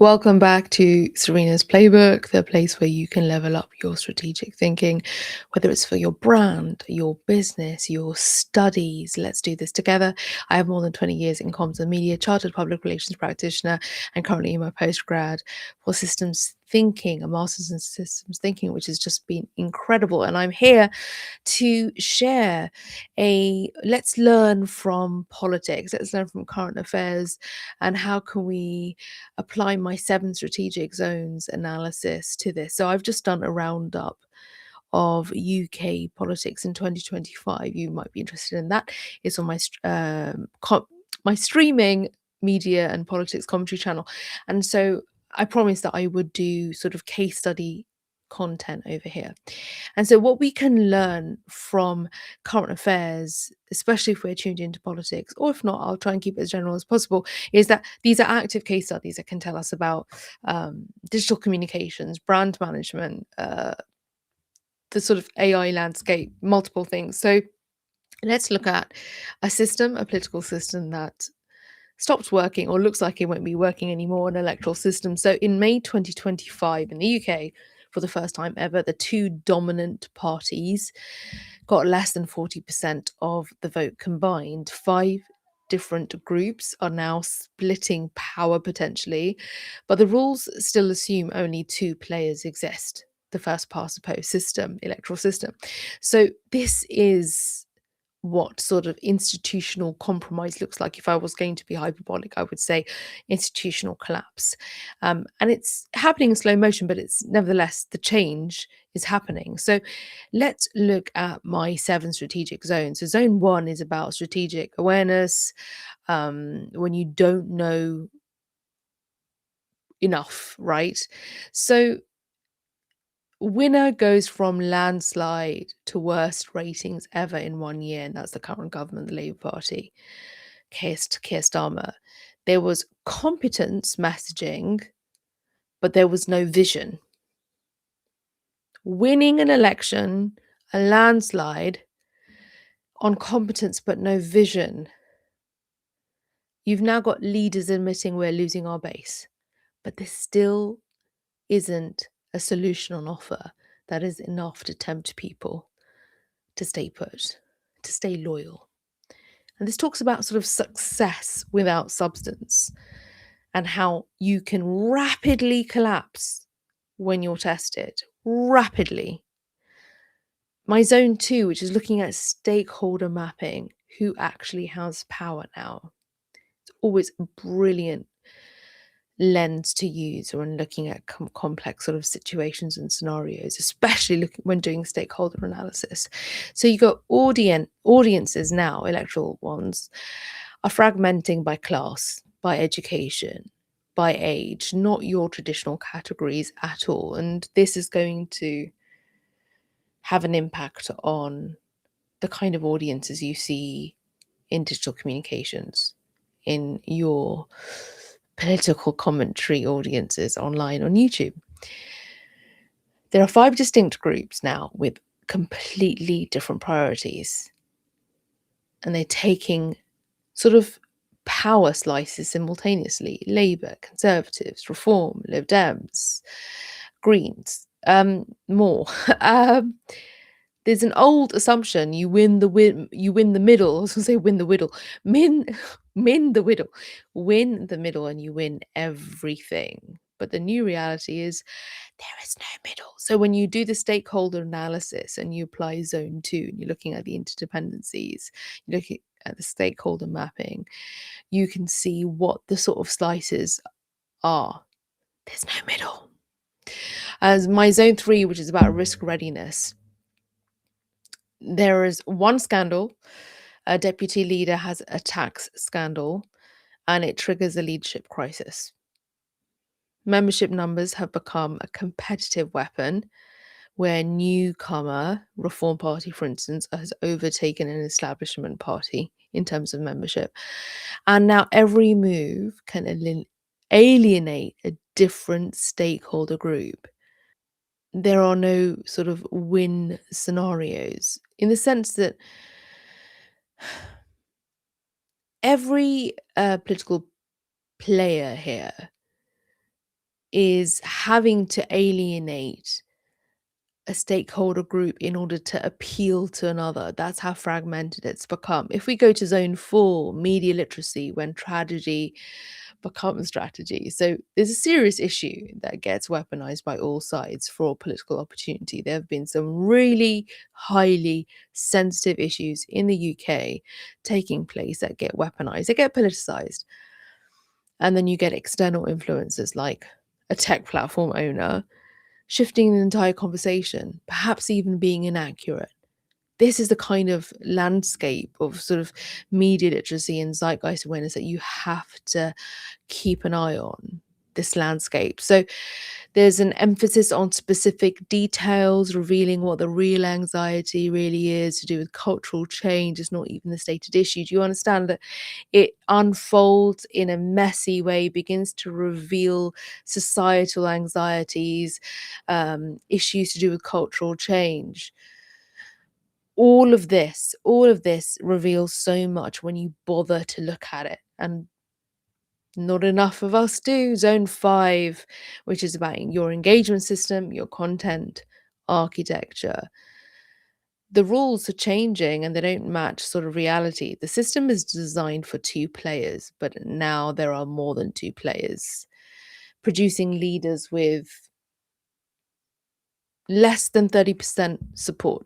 Welcome back to Serena's Playbook, the place where you can level up your strategic thinking, whether it's for your brand, your business, your studies. Let's do this together. I have more than 20 years in comms and media, chartered public relations practitioner, and currently in my postgrad for systems thinking, a master's in systems thinking, which has just been incredible. And I'm here to share let's learn from politics, let's learn from current affairs, and how can we apply my 7 strategic zones analysis to this. So I've just done a roundup of UK politics in 2025. You might be interested in that. It's on my streaming media and politics commentary channel. And so I promised that I would do sort of case study content over here. And so what we can learn from current affairs, especially if we're tuned into politics, or if not, I'll try and keep it as general as possible, is that these are active case studies that can tell us about digital communications, brand management, the sort of AI landscape, multiple things. So let's look at a political system that stopped working or looks like it won't be working anymore, an electoral system. So in May 2025 in the UK, for the first time ever, the two dominant parties got less than 40% of the vote combined. 5 different groups are now splitting power potentially, but the rules still assume only 2 players exist. The first past the post system, electoral system. So this is what sort of institutional compromise looks like. If I was going to be hyperbolic, I would say institutional collapse. And it's happening in slow motion, but it's nevertheless the change is happening. So let's look at my 7 strategic zones. So zone 1 is about strategic awareness. When you don't know enough, right? So winner goes from landslide to worst ratings ever in 1 year, and that's the current government, the Labour Party, Keir Starmer. There was competence messaging, but there was no vision. Winning an election, a landslide, on competence but no vision. You've now got leaders admitting we're losing our base, but there still isn't a solution on offer that is enough to tempt people to stay put, to stay loyal. And this talks about sort of success without substance and how you can rapidly collapse when you're tested. Rapidly. My zone 2, which is looking at stakeholder mapping, who actually has power now. It's always a brilliant lens to use when looking at complex sort of situations and scenarios, especially when doing stakeholder analysis. So you got audiences now, electoral ones, are fragmenting by class, by education, by age, not your traditional categories at all. And this is going to have an impact on the kind of audiences you see in digital communications, in your political commentary audiences online on YouTube. There are 5 distinct groups now with completely different priorities, and they're taking sort of power slices simultaneously. Labour, Conservatives, Reform, Lib Dems, Greens, more. There's an old assumption you win the middle. I was gonna say win the whittle. Min the whittle. Win the middle and you win everything. But the new reality is there is no middle. So when you do the stakeholder analysis and you apply zone 2 and you're looking at the interdependencies, you're looking at the stakeholder mapping, you can see what the sort of slices are. There's no middle. As my zone 3, which is about risk readiness, there is one scandal. A deputy leader has a tax scandal, and it triggers a leadership crisis. Membership numbers have become a competitive weapon where newcomer Reform Party, for instance, has overtaken an establishment party in terms of membership. And now every move can alienate a different stakeholder group. There are no sort of win scenarios in the sense that every political player here is having to alienate a stakeholder group in order to appeal to another. That's how fragmented it's become. If we go to zone 4, media literacy, when tragedy becomes strategy. So there's a serious issue that gets weaponized by all sides for political opportunity. There have been some really highly sensitive issues in the UK taking place that get weaponized, they get politicized. And then you get external influences like a tech platform owner shifting the entire conversation, perhaps even being inaccurate. This is the kind of landscape of sort of media literacy and zeitgeist awareness that you have to keep an eye on, this landscape. So there's an emphasis on specific details, revealing what the real anxiety really is to do with cultural change. It's not even the stated issue. Do you understand that it unfolds in a messy way, begins to reveal societal anxieties, issues to do with cultural change? All of this reveals so much when you bother to look at it, and not enough of us do. Zone 5, which is about your engagement system, your content architecture. The rules are changing and they don't match sort of reality. The system is designed for 2 players, but now there are more than 2 players, producing leaders with less than 30% support.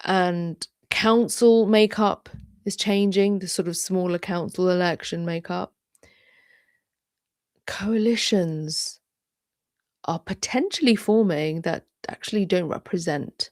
And council makeup is changing, the sort of smaller council election makeup. Coalitions are potentially forming that actually don't represent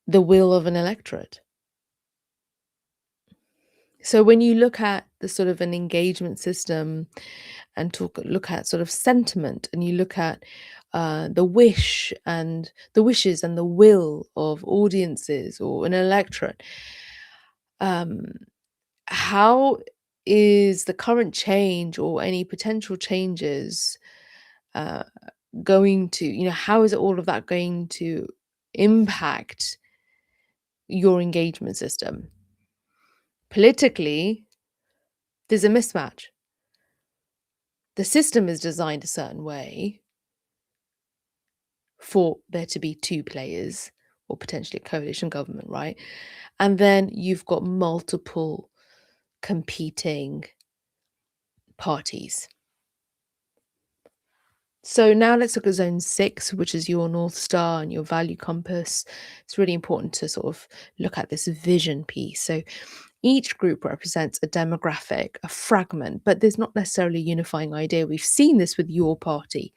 the will of an electorate. So when you look at the sort of an engagement system and look at sort of sentiment, and you look at the wishes and the will of audiences or an electorate, um, how is the current change or any potential changes uh, going to, how is all of that going to impact your engagement system? Politically, there's a mismatch. The system is designed a certain way for there to be 2 players or potentially a coalition government, right? And then you've got multiple competing parties. So now let's look at zone 6, which is your North Star and your value compass. It's really important to sort of look at this vision piece. So each group represents a demographic, a fragment, but there's not necessarily a unifying idea. We've seen this with your party.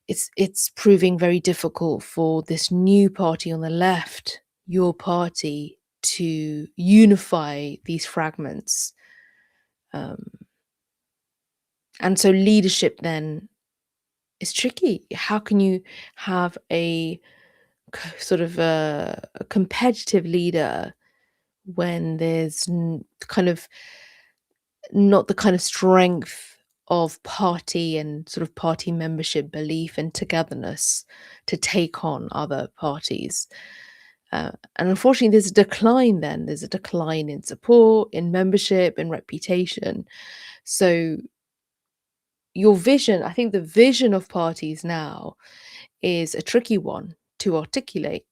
It's proving very difficult for this new party on the left, your party, to unify these fragments. And so leadership then is tricky. How can you have a sort of a competitive leader when there's kind of not the kind of strength of party and sort of party membership belief and togetherness to take on other parties? And unfortunately, there's a decline then. There's a decline in support, in membership, in reputation. So your vision, I think the vision of parties now is a tricky one to articulate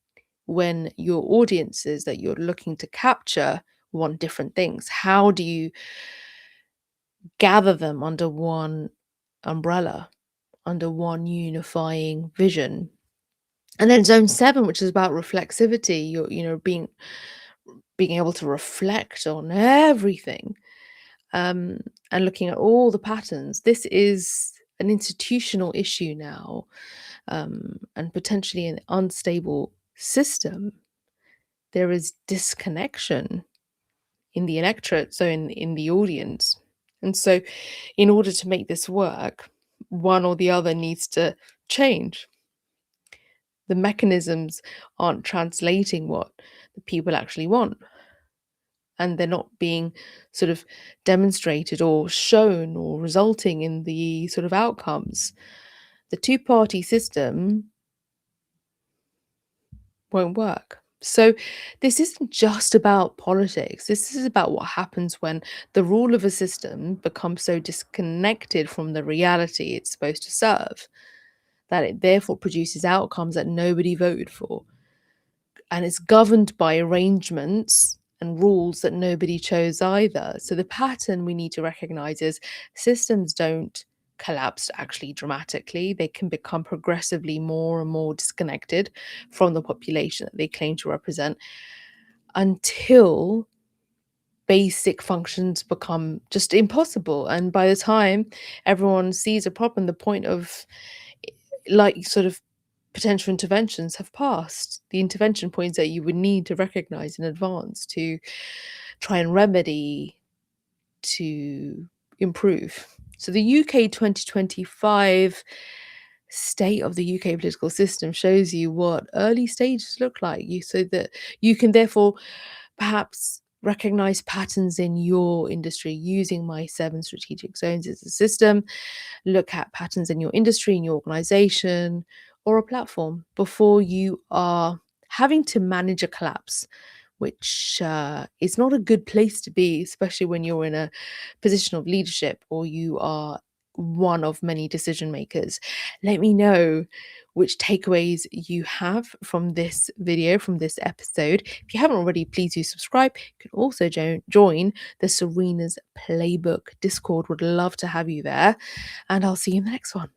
when your audiences that you're looking to capture want different things. How do you gather them under one umbrella, under one unifying vision? And then zone 7, which is about reflexivity, being able to reflect on everything, um, and looking at all the patterns. This is an institutional issue now, and potentially an unstable system. There is disconnection in the electorate, so in the audience. And so, in order to make this work, one or the other needs to change. The mechanisms aren't translating what the people actually want, and they're not being sort of demonstrated or shown or resulting in the sort of outcomes. The 2-party system won't work. So, this isn't just about politics. This is about what happens when the rule of a system becomes so disconnected from the reality it's supposed to serve that it therefore produces outcomes that nobody voted for. And it's governed by arrangements and rules that nobody chose either. So, the pattern we need to recognize is systems don't collapse actually dramatically. They can become progressively more and more disconnected from the population that they claim to represent until basic functions become just impossible. And by the time everyone sees a problem, the point of like sort of potential interventions have passed. The intervention points that you would need to recognize in advance to try and remedy, to improve. So the UK 2025 state of the UK political system shows you what early stages look like. So that you can therefore perhaps recognize patterns in your industry using my 7 strategic zones as a system. Look at patterns in your industry, in your organization, or a platform before you are having to manage a collapse, which is not a good place to be, especially when you're in a position of leadership or you are one of many decision makers. Let me know which takeaways you have from this video, from this episode. If you haven't already, please do subscribe. You can also join the Serena's Playbook Discord. Would love to have you there. And I'll see you in the next one.